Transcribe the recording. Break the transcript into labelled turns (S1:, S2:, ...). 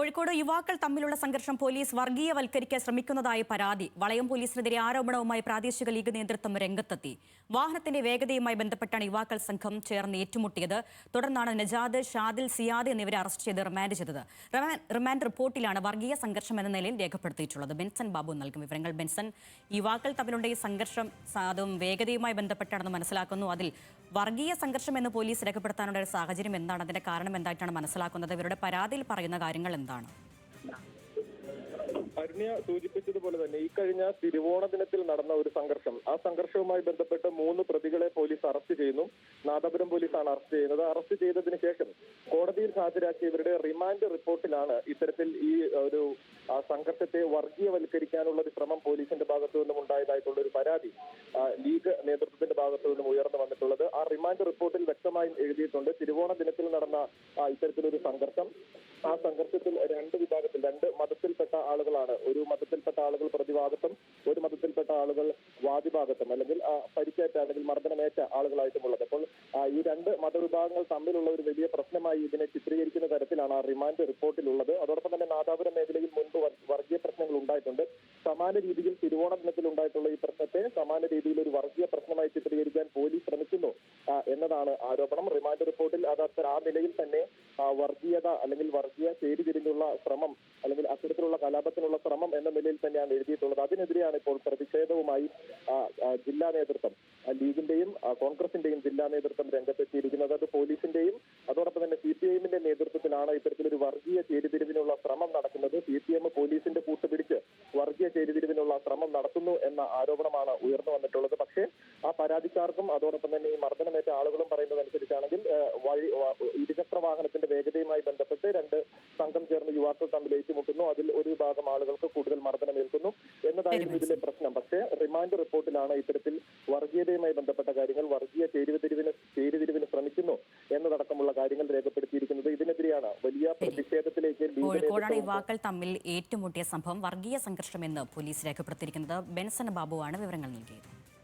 S1: കോഴിക്കോട് യുവാക്കൾ തമ്മിലുള്ള സംഘർഷം പോലീസ് വർഗീയവൽക്കരിക്കാൻ ശ്രമിക്കുന്നതായി പരാതി. വളയം പോലീസിനെതിരെ ആരോപണവുമായി പ്രാദേശിക ലീഗ് നേതൃത്വം രംഗത്തെത്തി. വാഹനത്തിന്റെ വേഗതയുമായി ബന്ധപ്പെട്ടാണ് യുവാക്കൾ സംഘം ചേർന്ന് ഏറ്റുമുട്ടിയത്. തുടർന്നാണ് നജാദ്, ഷാദിൽ, സിയാദ് എന്നിവരെ അറസ്റ്റ് ചെയ്ത് റിമാൻഡ് ചെയ്തത്. റിമാൻഡ് റിപ്പോർട്ടിലാണ് വർഗീയ സംഘർഷം എന്ന നിലയിൽ രേഖപ്പെടുത്തിയിട്ടുള്ളത്. ബെൻസൺ ബാബു നൽകും വിവരങ്ങൾ. ബെൻസൺ, യുവാക്കൾ തമ്മിലുള്ള ഈ സംഘർഷം അതും വേഗതയുമായി ബന്ധപ്പെട്ടാണെന്ന് മനസ്സിലാക്കുന്നു. അതിൽ വർഗീയ സംഘർഷം എന്ന് പോലീസ് രേഖപ്പെടുത്താനുള്ള ഒരു സാഹചര്യം എന്താണ്? അതിന്റെ കാരണം എന്തായിട്ടാണ് മനസ്സിലാക്കുന്നത്? ഇവരുടെ പരാതിയിൽ പറയുന്ന കാര്യങ്ങൾ എന്താണ്?
S2: അരുണ്യ സൂചിപ്പിച്ചതുപോലെ തന്നെ ഈ കഴിഞ്ഞ തിരുവോണ ദിനത്തിൽ നടന്ന ഒരു സംഘർഷം, ആ സംഘർഷവുമായി ബന്ധപ്പെട്ട് 3 പ്രതികളെ പോലീസ് അറസ്റ്റ് ചെയ്യുന്നു. നാദാപുരം പോലീസാണ് അറസ്റ്റ് ചെയ്യുന്നത്. അറസ്റ്റ് ചെയ്തതിനു ശേഷം കോടതിയിൽ ഹാജരാക്കിയവരുടെ റിമാൻഡ് റിപ്പോർട്ടിലാണ് ഇത്തരത്തിൽ ഈ ഒരു സംഘർഷത്തെ വർഗീയവൽക്കരിക്കാനുള്ള ഒരു ശ്രമം പോലീസിന്റെ ഭാഗത്തു നിന്നും ഉണ്ടായതായിട്ടുള്ള ഒരു പരാതി ലീഗ് നേതൃത്വത്തിന്റെ ഭാഗത്തു നിന്നും ഉയർന്നു വന്നിട്ടുള്ളത്. ആ റിമാൻഡ് റിപ്പോർട്ടിൽ വ്യക്തമായും എഴുതിയിട്ടുണ്ട്, തിരുവോണ ദിനത്തിൽ നടന്ന ഇത്തരത്തിലൊരു സംഘർഷം, ആ സംഘർഷത്തിൽ 2 വിഭാഗത്തിൽ 2 മതത്തിൽപ്പെട്ട ആളുകളാണ്. ഒരു മതത്തിൽപ്പെട്ട ആളുകൾ പ്രതിഭാഗത്തും ഒരു മതത്തിൽപ്പെട്ട ആളുകൾ വാദിഭാഗത്തും, അല്ലെങ്കിൽ പരിക്കേറ്റ അല്ലെങ്കിൽ മർദ്ദനമേറ്റ ആളുകളായിട്ടുമുള്ളത്. അപ്പോൾ ഈ 2 മതവിഭാഗങ്ങൾ തമ്മിലുള്ള ഒരു വലിയ പ്രശ്നമായി ഇതിനെ ചിത്രീകരിക്കുന്ന തരത്തിലാണ് ആ റിമാൻഡ് റിപ്പോർട്ടിലുള്ളത്. അതോടൊപ്പം തന്നെ നാദാപുരം മേഖലയിൽ മുൻപ് വർഗീയ പ്രശ്നങ്ങൾ ഉണ്ടായിട്ടുണ്ട്. സമാന രീതിയിൽ തിരുവോണ ദിനത്തിൽ ഉണ്ടായിട്ടുള്ള ഈ പ്രശ്നത്തെ സമാന രീതിയിൽ ഒരു വർഗീയ പ്രശ്നമായി ചിത്രീകരിക്കാൻ പോലീസ് ശ്രമിക്കുന്നു എന്നതാണ് ആരോപണം. റിമാൻഡ് റിപ്പോർട്ടിൽ ആ നിലയിൽ തന്നെ വർഗീയത അല്ലെങ്കിൽ വർഗീയ ചേരിതിരിഞ്ഞുള്ള ശ്രമം അല്ലെങ്കിൽ അത്തരത്തിലുള്ള കലാപത്തിനുള്ള ശ്രമം എന്ന നിലയിൽ തന്നെയാണ് എഴുതിയിട്ടുള്ളത്. അതിനെതിരെയാണ് ഇപ്പോൾ പ്രതിഷേധവുമായി ജില്ലാ നേതൃത്വം, ലീഗിന്റെയും കോൺഗ്രസിന്റെയും ജില്ലാ നേതൃത്വം രംഗത്തെത്തിയിരിക്കുന്നത്. അത് പോലീസിന്റെയും അതോടൊപ്പം തന്നെ CPIഎമ്മിന്റെ നേതൃത്വത്തിലാണ് ഇത്തരത്തിലൊരു വർഗീയ ചേരിതിരിവിനുള്ള ശ്രമം നടക്കുന്നത്. CPIഎം പോലീസിന്റെ കൂട്ടുപിടിച്ച് വർഗീയ ചേരിതിരിവിനുള്ള ശ്രമം നടത്തുന്നു എന്ന ആരോപണമാണ് ഉയർന്നു വന്നിട്ടുള്ളത്. പക്ഷേ ആ പരാതിക്കാർക്കും അതോടൊപ്പം തന്നെ ഈ മർദ്ദനമേറ്റ ആളുകളും പറയുന്നതനുസരിച്ചാണെങ്കിൽ ഇരുചക്ര വാഹനത്തിന്റെ വേഗതയുമായി ബന്ധപ്പെട്ട് 2 സംഘം ചേർന്ന് യുവാക്കൾ തമ്മിൽ ഏറ്റുമുട്ടുന്നു. അതിൽ ഒരു വിഭാഗം ആളുകൾക്ക് കൂടുതൽ മർദ്ദനമേൽക്കുന്നു എന്നതായിരുന്നു ഇതിലെ പ്രശ്നം. പക്ഷേ റിമാൻഡ് റിപ്പോർട്ടിലാണ് ഇത്തരത്തിൽ വർഗീയതയുമായി ബന്ധപ്പെട്ട കാര്യങ്ങൾ, വർഗീയ ചേരിതിരിവിന് ശ്രമിക്കുന്നു എന്നതടക്കമുള്ള കാര്യങ്ങൾ രേഖപ്പെടുത്തിയിരിക്കുന്നത്. ഇതിനെതിരെയാണ് വലിയ പ്രതിഷേധത്തിലേക്ക്
S1: കോഴിക്കോടാണ് യുവാക്കൾ തമ്മിൽ ഏറ്റുമുട്ടിയ സംഭവം വർഗീയ സംഘർഷമെന്ന് പോലീസ് രേഖപ്പെടുത്തിയിരിക്കുന്നത്. ബെൻസൺ ബാബുവാണ് വിവരങ്ങൾ നൽകിയത്.